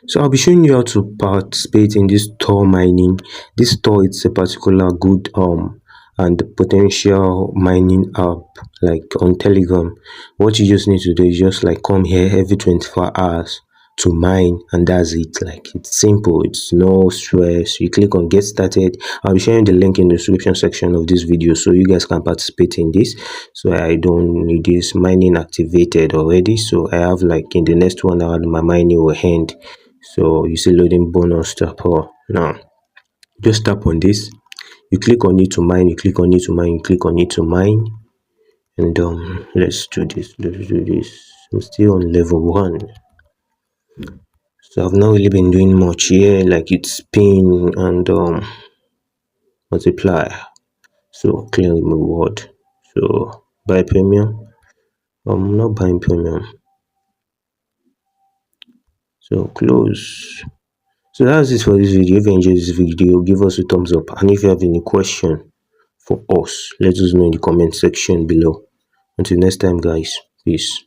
So I'll be showing you how to participate in this TOR mining. This TOR, it's a particular good and potential mining app like on Telegram. What you just need to do is just like come here every 24 hours to mine, and that's it. Like, it's simple, it's no stress. You click on get started. I'll be sharing the link in the description section of this video so you guys can participate in this. So I don't need this mining activated already, so I have like in the next 1 hour my mining will end. So you see loading bonus tap. Now just tap on this, you click on it to mine, you click on it to mine, you click on it to mine, and let's do this. I'm still on level 1, so I've not really been doing much here, like it's spin and multiply. So claim reward. So buy premium. I'm not buying premium, so close. So that's it for this video. If you enjoyed this video, give us a thumbs up, and if you have any question for us, let us know in the comment section below. Until next time, guys, peace.